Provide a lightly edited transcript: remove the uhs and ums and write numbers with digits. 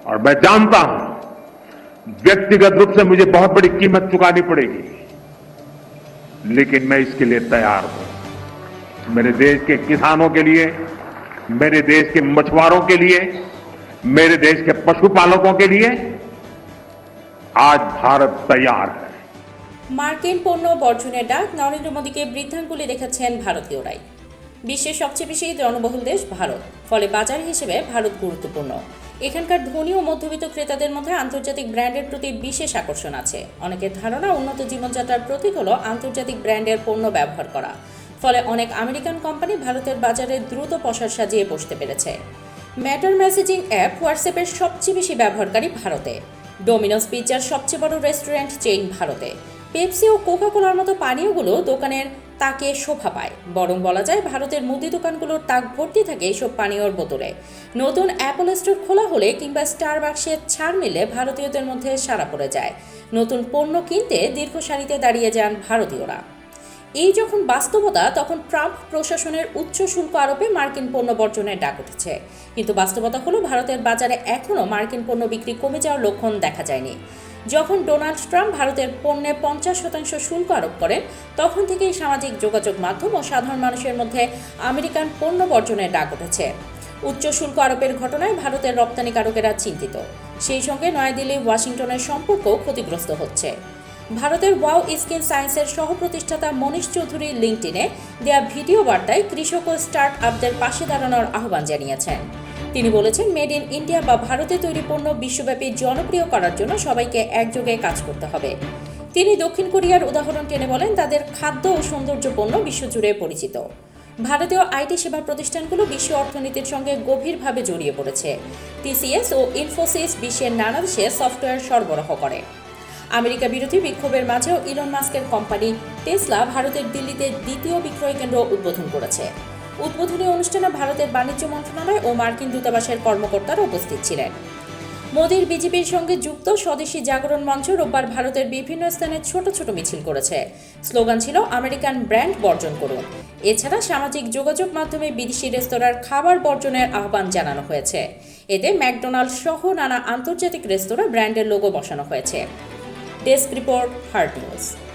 और मैं जानता हूं व्यक्तिगत रूप से मुझे बहुत बड़ी कीमत चुकानी पड़ेगी, लेकिन मैं इसके लिए तैयार हूं। मेरे देश के किसानों के लिए, मेरे देश के मछुआरों के लिए, मेरे देश के पशुपालकों के लिए आज भारत तैयार है। মার্কিন পণ্য বর্জনের ডাক নরেন্দ্র মোদীকে বৃদ্ধাঙ্গুলি দেখাচ্ছেন ভারতীয়রাই। বিশ্বের সবচেয়ে বেশি জনবহুল দেশ ভারত, ফলে বাজার হিসেবে ভারত গুরুত্বপূর্ণ। এখানকার ধনী ও মধ্যবিত্ত ক্রেতাদের মধ্যে আন্তর্জাতিক ব্র্যান্ডের প্রতি বিশেষ আকর্ষণ আছে। অনেকের ধারণা উন্নত জীবনযাত্রার প্রতীক হলো আন্তর্জাতিক ব্র্যান্ডের পণ্য ব্যবহার করা। ফলে অনেক আমেরিকান কোম্পানি ভারতের বাজারে দ্রুত পসরা সাজিয়ে বসতে পেরেছে। ম্যাটার মেসেজিং অ্যাপ হোয়াটসঅ্যাপের সবচেয়ে বেশি ব্যবহারকারী ভারতে। ডোমিনোস পিৎজার সবচেয়ে বড় রেস্টুরেন্ট চেইন ভারতে। পেপসি ও কোকা কোলার মতো পানীয়গুলো দোকানের তাকে শোভা পায়। বরং বলা যায় ভারতের মুদি দোকানগুলোর তাক ভর্তি থাকে এইসব পানীয়র বোতলে। নতুন অ্যাপল স্টোর খোলা হলে কিংবা স্টারবাকসে ছাড় মিললে ভারতীয়দের মধ্যে সাড়া পড়ে যায়। নতুন পণ্য কিনতে দীর্ঘ সারিতে দাঁড়িয়ে যান ভারতীয়রা। এই যখন বাস্তবতা, তখন ট্রাম্প প্রশাসনের উচ্চ শুল্ক আরোপে মার্কিন পণ্য বর্জনের ডাক উঠেছে। কিন্তু বাস্তবতা হলো ভারতের বাজারে এখনও মার্কিন পণ্য বিক্রি কমে যাওয়ার লক্ষণ দেখা যায়নি। যখন ডোনাল্ড ট্রাম্প ভারতের পণ্যে 50% শুল্ক আরোপ করেন, তখন থেকেই সামাজিক যোগাযোগ মাধ্যম ও সাধারণ মানুষের মধ্যে আমেরিকান পণ্য বর্জনের ডাক উঠেছে। উচ্চ শুল্ক আরোপের ঘটনায় ভারতের রপ্তানিকারকেরা চিন্তিত। সেই সঙ্গে নয়াদিল্লি ওয়াশিংটনের সম্পর্কও ক্ষতিগ্রস্ত হচ্ছে। ভারতের ওয়াও স্কিন সায়েন্সের সহ-প্রতিষ্ঠাতা মনীষ চৌধুরী লিঙ্কডইনে দেয়া ভিডিও বার্তায় কৃষক ও স্টার্ট আপদের পাশে দাঁড়ানোর আহ্বান জানিয়েছেন। তিনি বলেছেন, মেড ইন ইন্ডিয়া বা ভারতে তৈরি পণ্য বিশ্বব্যাপী জনপ্রিয় করার জন্য সবাইকে একযোগে কাজ করতে হবে। তিনি দক্ষিণ কোরিয়ার উদাহরণ টেনে বলেন, তাদের খাদ্য ও সৌন্দর্য পণ্য বিশ্বজুড়ে পরিচিত। ভারতীয় আইটি সেবা প্রতিষ্ঠানগুলো বিশ্ব অর্থনীতির সঙ্গে গভীরভাবে জড়িয়ে পড়েছে। টিসিএস ও ইনফোসিস বিশ্বের নানা দেশে সফটওয়্যার সরবরাহ করে। আমেরিকা বিরোধী বিক্ষোভের মাঝেও ইলন মাস্কের কোম্পানি টেসলা ভারতের দিল্লিতে দ্বিতীয় বিক্রয় কেন্দ্র উদ্বোধন করেছে। উদ্বোধনী অনুষ্ঠানে ভারতের বাণিজ্য মন্ত্রণালয় ও মার্কিন দূতাবাসের কর্মকর্তারা উপস্থিত ছিলেন। মোদির বিজেপির সঙ্গে যুক্ত স্বদেশী জাগরণ মঞ্চ রোববার ভারতের বিভিন্ন স্থানে ছোট ছোট মিছিল করেছে। স্লোগান ছিল, আমেরিকান ব্র্যান্ড বর্জন করুন। এছাড়া সামাজিক যোগাযোগ মাধ্যমে বিদেশি রেস্তোরাঁর খাবার বর্জনের আহ্বান জানানো হয়েছে। এতে ম্যাকডোনাল্ড সহ নানা আন্তর্জাতিক রেস্তোরাঁ ব্র্যান্ডের লোগো বসানো হয়েছে। Desk report, heart news.